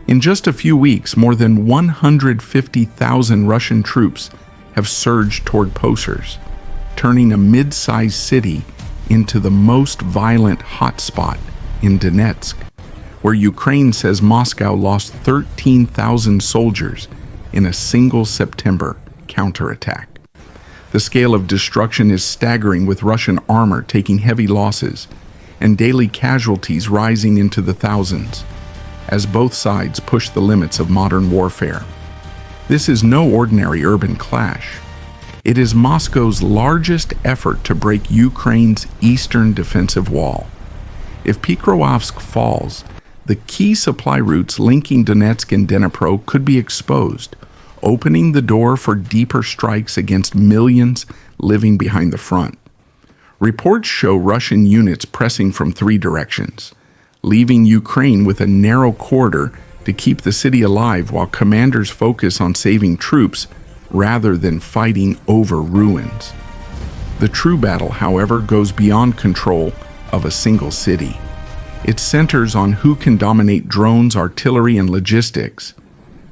In just a few weeks, more than 150,000 Russian troops have surged toward Posers, turning a mid-sized city into the most violent hotspot in Donetsk, where Ukraine says Moscow lost 13,000 soldiers in a single September counterattack. The scale of destruction is staggering, with Russian armor taking heavy losses and daily casualties rising into the thousands, as both sides push the limits of modern warfare. This is no ordinary urban clash. It is Moscow's largest effort to break Ukraine's eastern defensive wall. If Pokrovsk falls, the key supply routes linking Donetsk and Dnipro could be exposed, opening the door for deeper strikes against millions living behind the front. Reports show Russian units pressing from three directions, leaving Ukraine with a narrow corridor to keep the city alive, while commanders focus on saving troops rather than fighting over ruins. The true battle, however, goes beyond control of a single city. It centers on who can dominate drones, artillery, and logistics,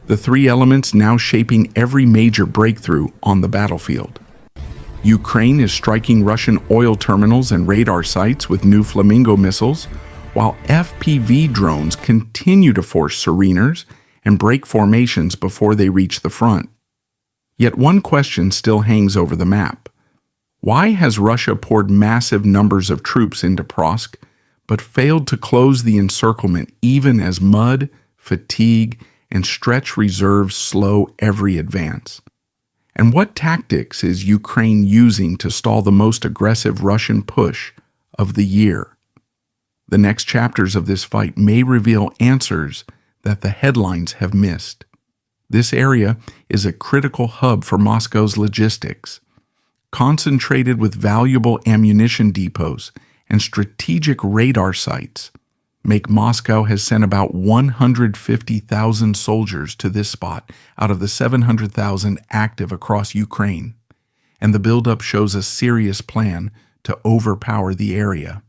the three elements now shaping every major breakthrough on the battlefield. Ukraine is striking Russian oil terminals and radar sites with new Flamingo missiles, while FPV drones continue to force Sereners and break formations before they reach the front. Yet one question still hangs over the map. Why has Russia poured massive numbers of troops into Pokrovsk, but failed to close the encirclement even as mud, fatigue, and stretch reserves slow every advance? And what tactics is Ukraine using to stall the most aggressive Russian push of the year? The next chapters of this fight may reveal answers that the headlines have missed. This area is a critical hub for Moscow's logistics, concentrated with valuable ammunition depots and strategic radar sites. Moscow has sent about 150,000 soldiers to this spot out of the 700,000 active across Ukraine, and the buildup shows a serious plan to overpower the area.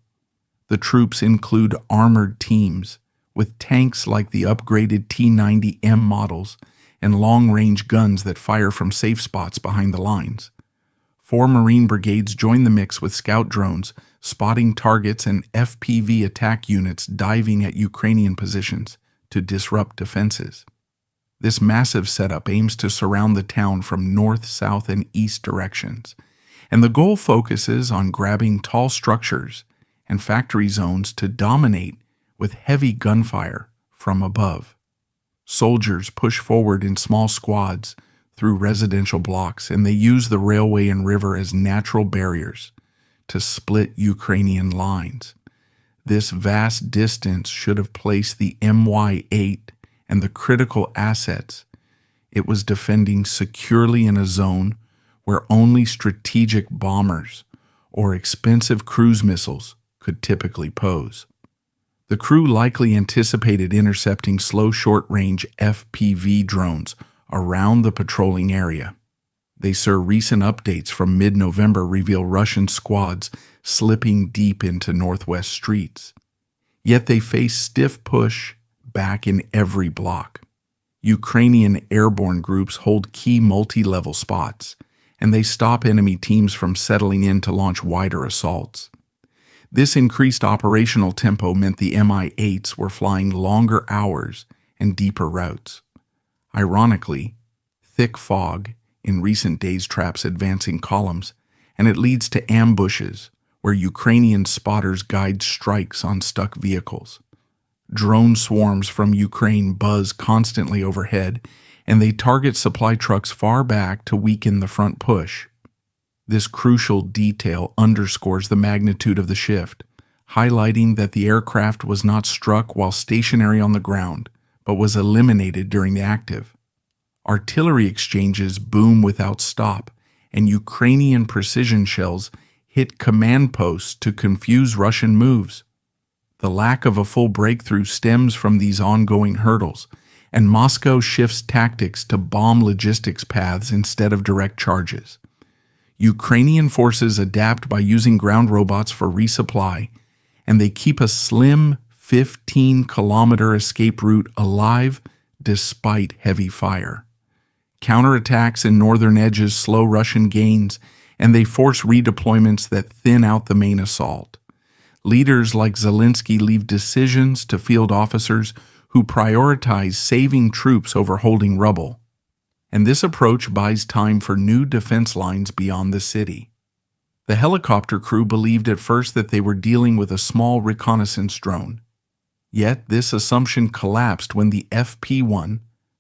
The troops include armored teams with tanks like the upgraded T-90M models and long-range guns that fire from safe spots behind the lines. 4 Marine brigades join the mix with scout drones, spotting targets, and FPV attack units diving at Ukrainian positions to disrupt defenses. This massive setup aims to surround the town from north, south, and east directions, and the goal focuses on grabbing tall structures and factory zones to dominate with heavy gunfire from above. Soldiers push forward in small squads through residential blocks, and they use the railway and river as natural barriers to split Ukrainian lines. This vast distance should have placed the Mi-8 and the critical assets it was defending securely in a zone where only strategic bombers or expensive cruise missiles could typically pose. The crew likely anticipated intercepting slow short-range FPV drones around the patrolling area. They say recent updates from mid-November reveal Russian squads slipping deep into northwest streets. Yet they face stiff push back in every block. Ukrainian airborne groups hold key multi-level spots, and they stop enemy teams from settling in to launch wider assaults. This increased operational tempo meant the Mi-8s were flying longer hours and deeper routes. Ironically, thick fog in recent days traps advancing columns, and it leads to ambushes where Ukrainian spotters guide strikes on stuck vehicles. Drone swarms from Ukraine buzz constantly overhead, and they target supply trucks far back to weaken the front push. This crucial detail underscores the magnitude of the shift, highlighting that the aircraft was not struck while stationary on the ground, but was eliminated during the active. Artillery exchanges boom without stop, and Ukrainian precision shells hit command posts to confuse Russian moves. The lack of a full breakthrough stems from these ongoing hurdles, and Moscow shifts tactics to bomb logistics paths instead of direct charges. Ukrainian forces adapt by using ground robots for resupply, and they keep a slim 15-kilometer escape route alive despite heavy fire. Counterattacks in northern edges slow Russian gains, and they force redeployments that thin out the main assault. Leaders like Zelensky leave decisions to field officers who prioritize saving troops over holding rubble. And this approach buys time for new defense lines beyond the city. The helicopter crew believed at first that they were dealing with a small reconnaissance drone. Yet this assumption collapsed when the FP-1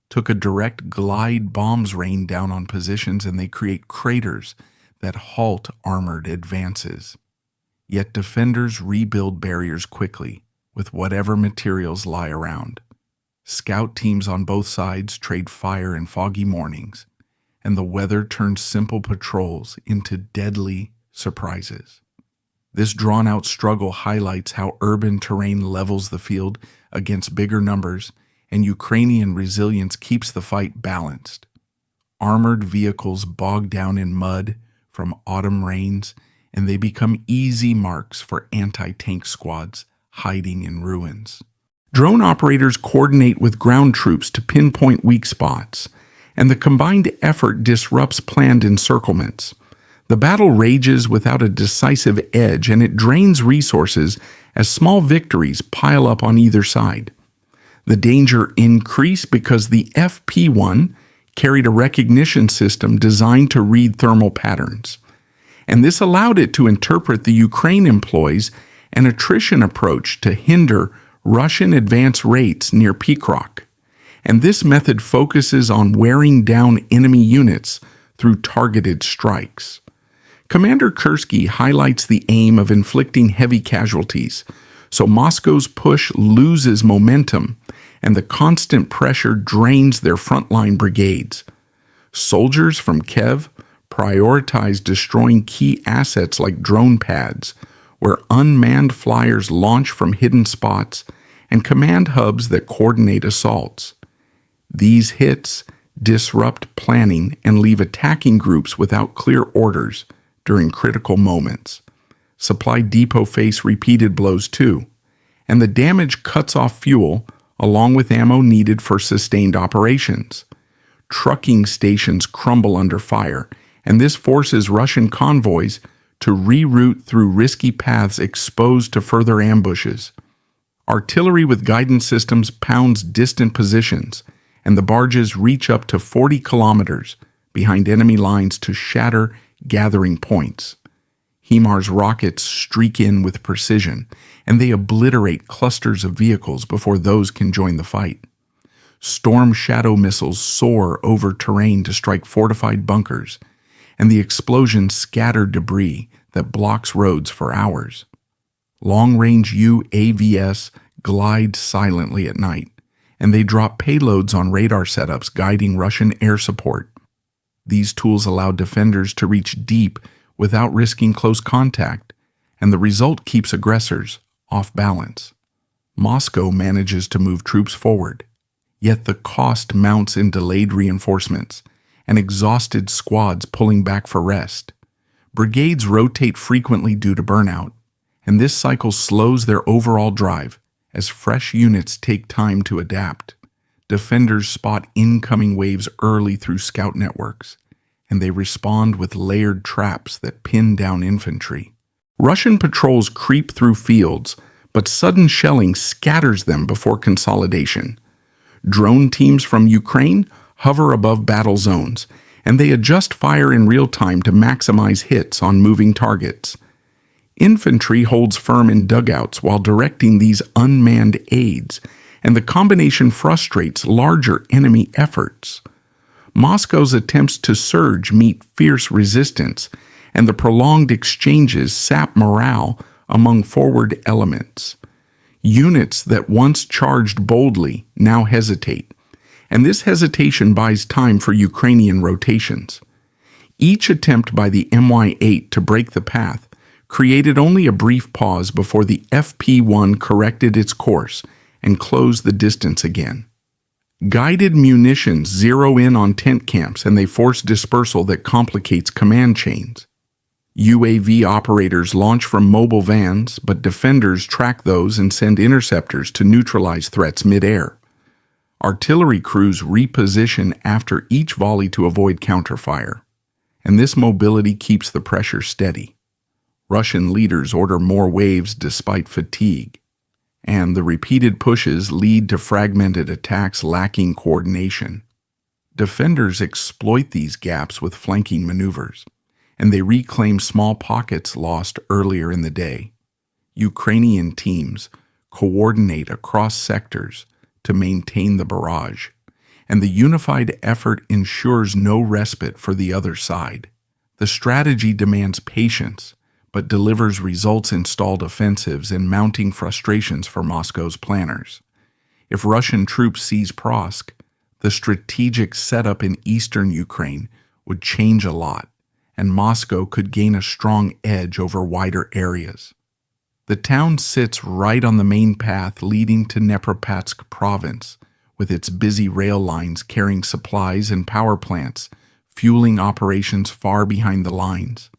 took a direct glide bombs rain down on positions, and they create craters that halt armored advances. Yet defenders rebuild barriers quickly with whatever materials lie around. Scout teams on both sides trade fire in foggy mornings, and the weather turns simple patrols into deadly surprises. This drawn-out struggle highlights how urban terrain levels the field against bigger numbers, and Ukrainian resilience keeps the fight balanced. Armored vehicles bog down in mud from autumn rains, and they become easy marks for anti-tank squads hiding in ruins. Drone operators coordinate with ground troops to pinpoint weak spots, and the combined effort disrupts planned encirclements. The battle rages without a decisive edge, and it drains resources as small victories pile up on either side. The danger increased because the FP-1 carried a recognition system designed to read thermal patterns, and this allowed it to interpret the Ukraine employs an attrition approach to hinder Russian advance rates near Pokrovsk. And this method focuses on wearing down enemy units through targeted strikes. Commander Kursky highlights the aim of inflicting heavy casualties, so Moscow's push loses momentum, and the constant pressure drains their frontline brigades. Soldiers from Kiev prioritize destroying key assets like drone pads, where unmanned flyers launch from hidden spots, and command hubs that coordinate assaults. These hits disrupt planning and leave attacking groups without clear orders during critical moments. Supply depot face repeated blows too, and the damage cuts off fuel along with ammo needed for sustained operations. Trucking stations crumble under fire, and this forces Russian convoys to reroute through risky paths exposed to further ambushes. Artillery with guidance systems pounds distant positions, and the barges reach up to 40 kilometers behind enemy lines to shatter gathering points. HIMARS rockets streak in with precision, and they obliterate clusters of vehicles before those can join the fight. Storm Shadow missiles soar over terrain to strike fortified bunkers, and the explosions scatter debris that blocks roads for hours. Long-range UAVs glide silently at night, and they drop payloads on radar setups guiding Russian air support. These tools allow defenders to reach deep without risking close contact, and the result keeps aggressors off balance. Moscow manages to move troops forward, yet the cost mounts in delayed reinforcements and exhausted squads pulling back for rest. Brigades rotate frequently due to burnout, and this cycle slows their overall drive as fresh units take time to adapt. Defenders spot incoming waves early through scout networks, and they respond with layered traps that pin down infantry. Russian patrols creep through fields, but sudden shelling scatters them before consolidation. Drone teams from Ukraine hover above battle zones, and they adjust fire in real time to maximize hits on moving targets. Infantry holds firm in dugouts while directing these unmanned aids, and the combination frustrates larger enemy efforts. Moscow's attempts to surge meet fierce resistance, and the prolonged exchanges sap morale among forward elements. Units that once charged boldly now hesitate, and this hesitation buys time for Ukrainian rotations. Each attempt by the Mi-8 to break the path created only a brief pause before the FP-1 corrected its course and closed the distance again. Guided munitions zero in on tent camps, and they force dispersal that complicates command chains. UAV operators launch from mobile vans, but defenders track those and send interceptors to neutralize threats mid-air. Artillery crews reposition after each volley to avoid counterfire, and this mobility keeps the pressure steady. Russian leaders order more waves despite fatigue, and the repeated pushes lead to fragmented attacks lacking coordination. Defenders exploit these gaps with flanking maneuvers, and they reclaim small pockets lost earlier in the day. Ukrainian teams coordinate across sectors to maintain the barrage, and the unified effort ensures no respite for the other side. The strategy demands patience, but delivers results in stalled offensives and mounting frustrations for Moscow's planners. If Russian troops seize Pokrovsk, the strategic setup in eastern Ukraine would change a lot, and Moscow could gain a strong edge over wider areas. The town sits right on the main path leading to Dnipropetrovsk province, with its busy rail lines carrying supplies and power plants, fueling operations far behind the lines.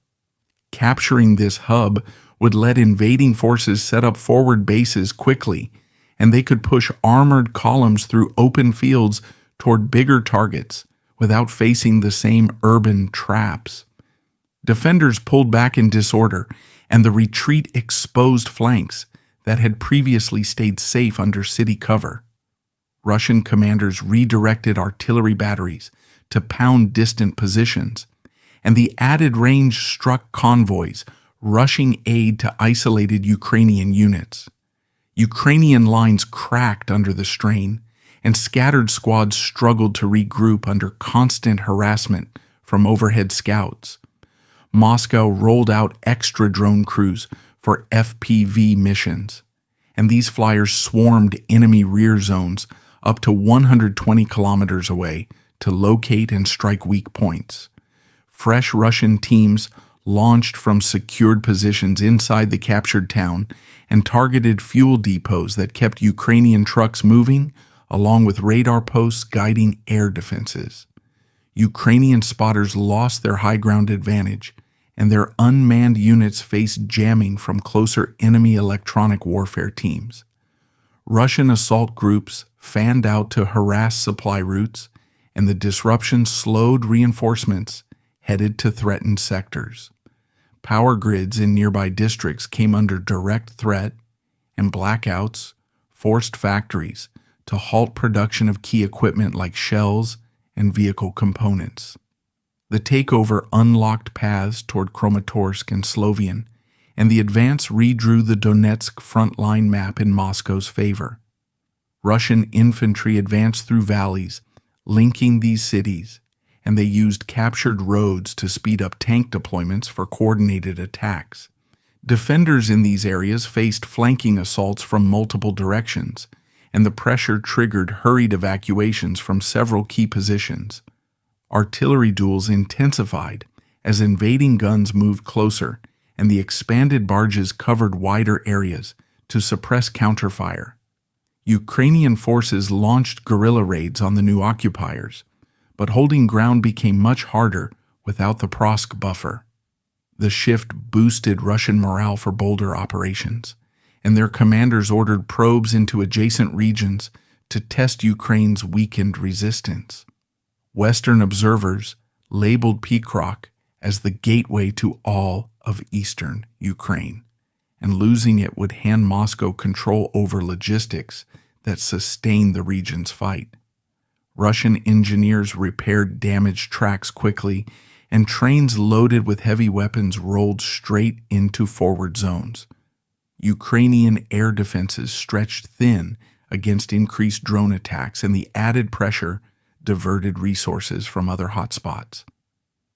Capturing this hub would let invading forces set up forward bases quickly, and they could push armored columns through open fields toward bigger targets without facing the same urban traps. Defenders pulled back in disorder, and the retreat exposed flanks that had previously stayed safe under city cover. Russian commanders redirected artillery batteries to pound distant positions, and the added range struck convoys, rushing aid to isolated Ukrainian units. Ukrainian lines cracked under the strain, and scattered squads struggled to regroup under constant harassment from overhead scouts. Moscow rolled out extra drone crews for FPV missions, and these flyers swarmed enemy rear zones up to 120 kilometers away to locate and strike weak points. Fresh Russian teams launched from secured positions inside the captured town and targeted fuel depots that kept Ukrainian trucks moving, along with radar posts guiding air defenses. Ukrainian spotters lost their high ground advantage, and their unmanned units faced jamming from closer enemy electronic warfare teams. Russian assault groups fanned out to harass supply routes, and the disruption slowed reinforcements headed to threatened sectors. Power grids in nearby districts came under direct threat, and blackouts forced factories to halt production of key equipment like shells and vehicle components. The takeover unlocked paths toward Kramatorsk and Slovian, and the advance redrew the Donetsk frontline map in Moscow's favor. Russian infantry advanced through valleys, linking these cities, and they used captured roads to speed up tank deployments for coordinated attacks. Defenders in these areas faced flanking assaults from multiple directions, and the pressure triggered hurried evacuations from several key positions. Artillery duels intensified as invading guns moved closer, and the expanded barges covered wider areas to suppress counterfire. Ukrainian forces launched guerrilla raids on the new occupiers, but holding ground became much harder without the Pokrovsk buffer. The shift boosted Russian morale for bolder operations, and their commanders ordered probes into adjacent regions to test Ukraine's weakened resistance. Western observers labeled Pokrovsk as the gateway to all of eastern Ukraine, and losing it would hand Moscow control over logistics that sustained the region's fight. Russian engineers repaired damaged tracks quickly, and trains loaded with heavy weapons rolled straight into forward zones. Ukrainian air defenses stretched thin against increased drone attacks, and the added pressure diverted resources from other hotspots.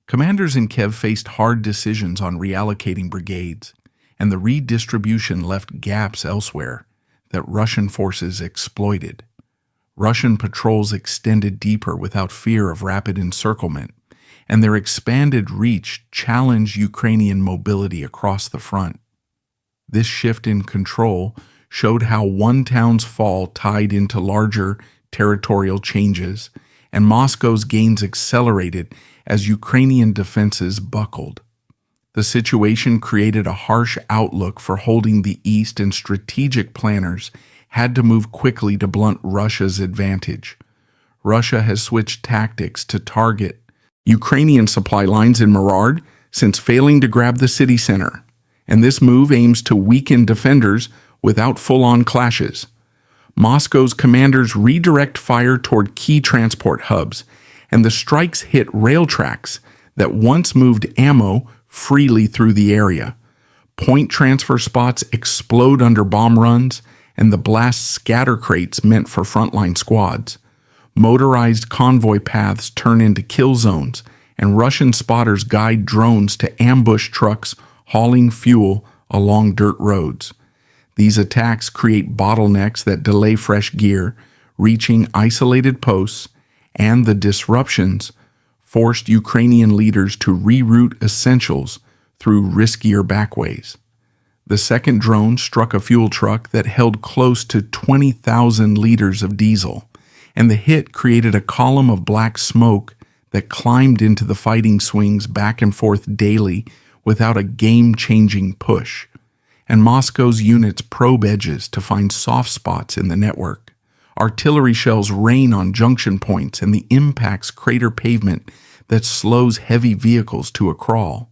Commanders in Kiev faced hard decisions on reallocating brigades, and the redistribution left gaps elsewhere that Russian forces exploited. Russian patrols extended deeper without fear of rapid encirclement, and their expanded reach challenged Ukrainian mobility across the front. This shift in control showed how one town's fall tied into larger territorial changes, and Moscow's gains accelerated as Ukrainian defenses buckled. The situation created a harsh outlook for holding the East, and strategic planners had to move quickly to blunt Russia's advantage. Russia has switched tactics to target Ukrainian supply lines in Marard since failing to grab the city center, and this move aims to weaken defenders without full-on clashes. Moscow's commanders redirect fire toward key transport hubs, and the strikes hit rail tracks that once moved ammo freely through the area. Point transfer spots explode under bomb runs, and the blasts scatter crates meant for frontline squads. Motorized convoy paths turn into kill zones, and Russian spotters guide drones to ambush trucks hauling fuel along dirt roads. These attacks create bottlenecks that delay fresh gear, reaching isolated posts, and the disruptions forced Ukrainian leaders to reroute essentials through riskier backways. The second drone struck a fuel truck that held close to 20,000 liters of diesel, and the hit created a column of black smoke that climbed into the fighting swings back and forth daily without a game-changing push. And Moscow's units probe edges to find soft spots in the network. Artillery shells rain on junction points, and the impacts crater pavement that slows heavy vehicles to a crawl.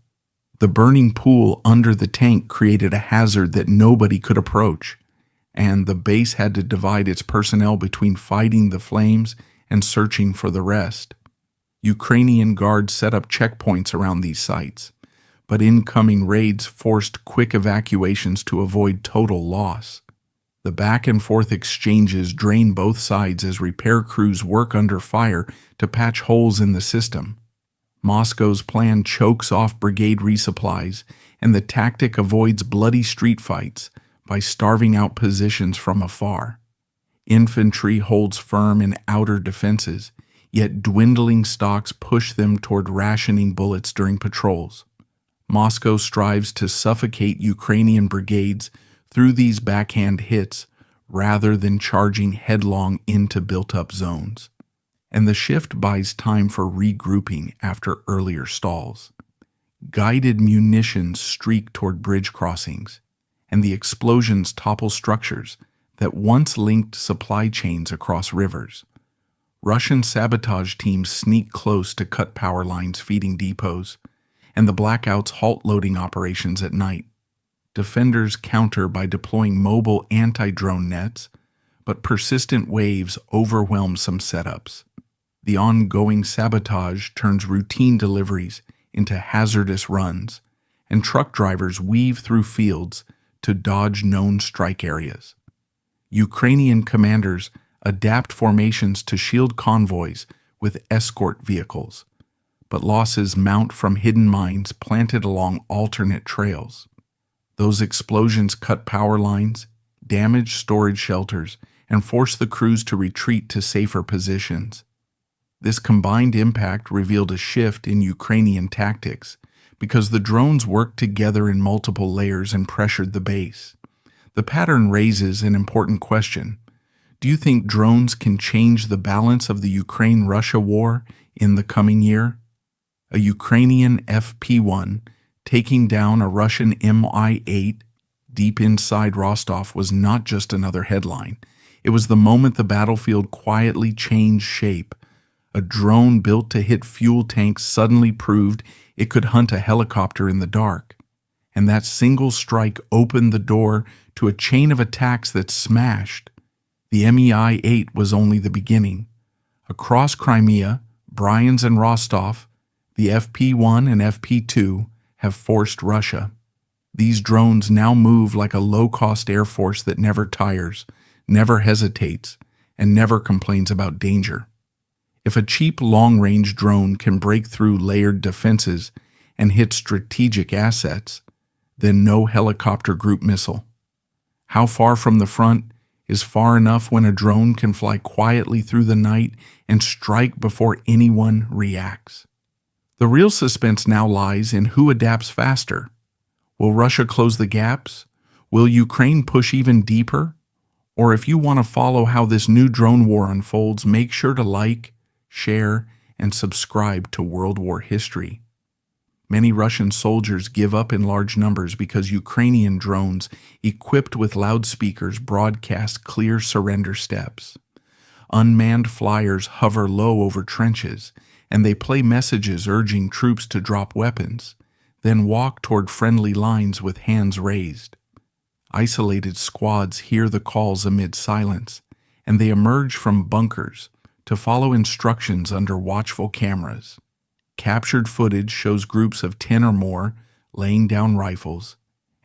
The burning pool under the tank created a hazard that nobody could approach, and the base had to divide its personnel between fighting the flames and searching for the rest. Ukrainian guards set up checkpoints around these sites, but incoming raids forced quick evacuations to avoid total loss. The back-and-forth exchanges drain both sides as repair crews work under fire to patch holes in the system. Moscow's plan chokes off brigade resupplies, and the tactic avoids bloody street fights by starving out positions from afar. Infantry holds firm in outer defenses, yet dwindling stocks push them toward rationing bullets during patrols. Moscow strives to suffocate Ukrainian brigades through these backhand hits rather than charging headlong into built-up zones. And the shift buys time for regrouping after earlier stalls. Guided munitions streak toward bridge crossings, and the explosions topple structures that once linked supply chains across rivers. Russian sabotage teams sneak close to cut power lines feeding depots, and the blackouts halt loading operations at night. Defenders counter by deploying mobile anti-drone nets, but persistent waves overwhelm some setups. The ongoing sabotage turns routine deliveries into hazardous runs, and truck drivers weave through fields to dodge known strike areas. Ukrainian commanders adapt formations to shield convoys with escort vehicles, but losses mount from hidden mines planted along alternate trails. Those explosions cut power lines, damage storage shelters, and force the crews to retreat to safer positions. This combined impact revealed a shift in Ukrainian tactics because the drones worked together in multiple layers and pressured the base. The pattern raises an important question. Do you think drones can change the balance of the Ukraine-Russia war in the coming year? A Ukrainian FP-1 taking down a Russian Mi-8 deep inside Rostov was not just another headline. It was the moment the battlefield quietly changed shape. A drone built to hit fuel tanks suddenly proved it could hunt a helicopter in the dark. And that single strike opened the door to a chain of attacks that smashed. The Mi-8 was only the beginning. Across Crimea, Bryansk and Rostov, the FP-1 and FP-2 have forced Russia. These drones now move like a low-cost air force that never tires, never hesitates, and never complains about danger. If a cheap long-range drone can break through layered defenses and hit strategic assets, then no helicopter group missile. How far from the front is far enough when a drone can fly quietly through the night and strike before anyone reacts? The real suspense now lies in who adapts faster. Will Russia close the gaps? Will Ukraine push even deeper? Or if you want to follow how this new drone war unfolds, make sure to like, share, and subscribe to World War History. Many Russian soldiers give up in large numbers because Ukrainian drones equipped with loudspeakers broadcast clear surrender steps. Unmanned flyers hover low over trenches, and they play messages urging troops to drop weapons, then walk toward friendly lines with hands raised. Isolated squads hear the calls amid silence, and they emerge from bunkers to follow instructions under watchful cameras. Captured footage shows groups of 10 or more laying down rifles,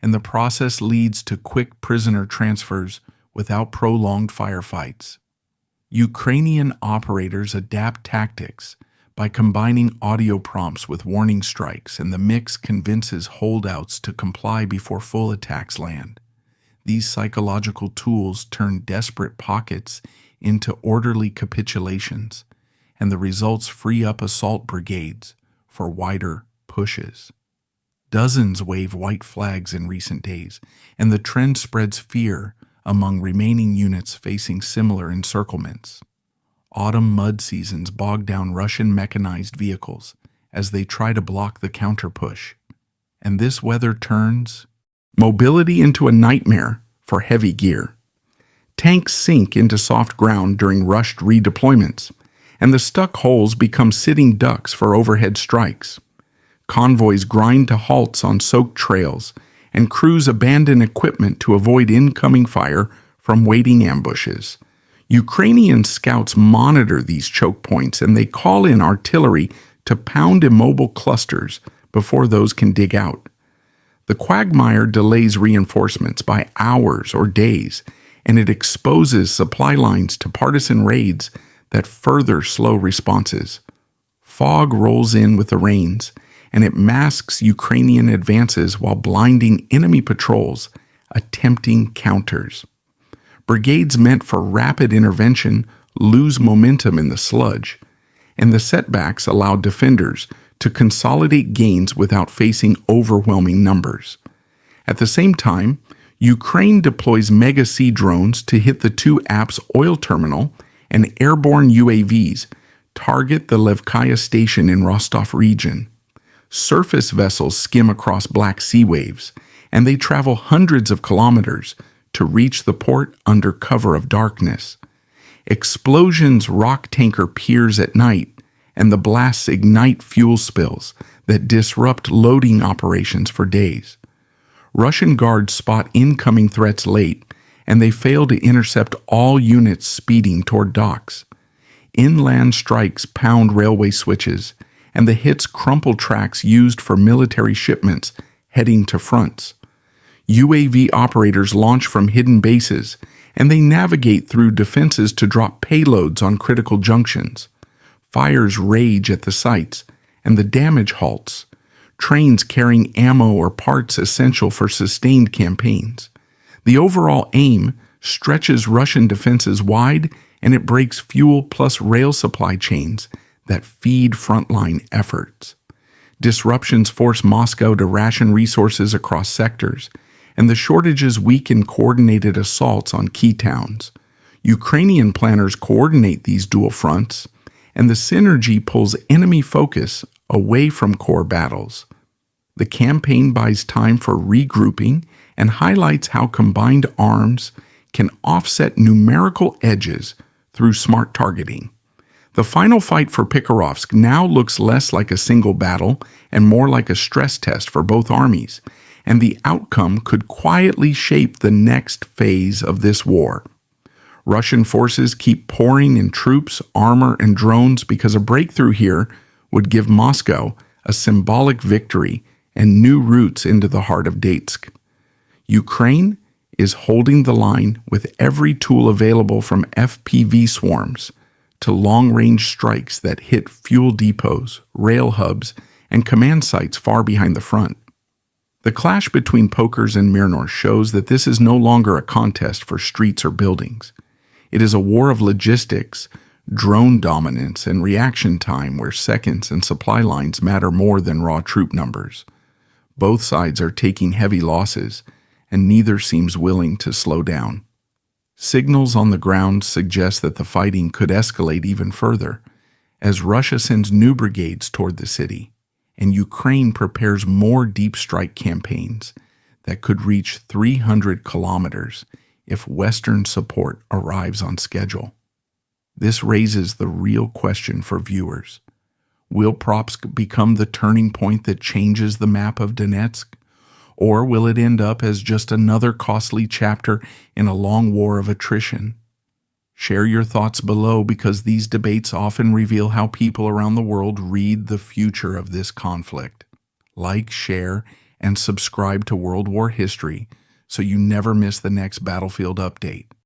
and the process leads to quick prisoner transfers without prolonged firefights. Ukrainian operators adapt tactics by combining audio prompts with warning strikes, and the mix convinces holdouts to comply before full attacks land. These psychological tools turn desperate pockets into orderly capitulations, and the results free up assault brigades for wider pushes. Dozens wave white flags in recent days, and the trend spreads fear among remaining units facing similar encirclements. Autumn mud seasons bog down Russian mechanized vehicles as they try to block the counterpush. And this weather turns mobility into a nightmare for heavy gear. Tanks sink into soft ground during rushed redeployments, and the stuck holes become sitting ducks for overhead strikes. Convoys grind to halts on soaked trails, and crews abandon equipment to avoid incoming fire from waiting ambushes. Ukrainian scouts monitor these choke points, and they call in artillery to pound immobile clusters before those can dig out. The quagmire delays reinforcements by hours or days, and it exposes supply lines to partisan raids that further slow responses. Fog rolls in with the rains, and it masks Ukrainian advances while blinding enemy patrols attempting counters. Brigades meant for rapid intervention lose momentum in the sludge, and the setbacks allow defenders to consolidate gains without facing overwhelming numbers. At the same time, Ukraine deploys Mega Sea drones to hit the 2 apps oil terminal, and airborne UAVs target the Levkaya station in Rostov region. Surface vessels skim across Black Sea waves, and they travel hundreds of kilometers to reach the port under cover of darkness. Explosions rock tanker piers at night, and the blasts ignite fuel spills that disrupt loading operations for days. Russian guards spot incoming threats late, and they fail to intercept all units speeding toward docks. Inland strikes pound railway switches, and the hits crumple tracks used for military shipments heading to fronts. UAV operators launch from hidden bases, and they navigate through defenses to drop payloads on critical junctions. Fires rage at the sites, and the damage halts. Trains carrying ammo or parts essential for sustained campaigns. The overall aim stretches Russian defenses wide, and it breaks fuel plus rail supply chains that feed frontline efforts. Disruptions force Moscow to ration resources across sectors, and the shortages weaken coordinated assaults on key towns. Ukrainian planners coordinate these dual fronts, and the synergy pulls enemy focus away from core battles. The campaign buys time for regrouping and highlights how combined arms can offset numerical edges through smart targeting. The final fight for Pokrovsk now looks less like a single battle and more like a stress test for both armies, and the outcome could quietly shape the next phase of this war. Russian forces keep pouring in troops, armor, and drones because a breakthrough here would give Moscow a symbolic victory and new routes into the heart of Donetsk. Ukraine is holding the line with every tool available, from FPV swarms to long-range strikes that hit fuel depots, rail hubs, and command sites far behind the front. The clash between Pokers and Mirnor shows that this is no longer a contest for streets or buildings. It is a war of logistics, drone dominance, and reaction time where seconds and supply lines matter more than raw troop numbers. Both sides are taking heavy losses, and neither seems willing to slow down. Signals on the ground suggest that the fighting could escalate even further, as Russia sends new brigades toward the city, and Ukraine prepares more deep strike campaigns that could reach 300 kilometers if Western support arrives on schedule. This raises the real question for viewers. Will Pokrovsk become the turning point that changes the map of Donetsk? Or will it end up as just another costly chapter in a long war of attrition? Share your thoughts below, because these debates often reveal how people around the world read the future of this conflict. Like, share, and subscribe to World War History so you never miss the next battlefield update.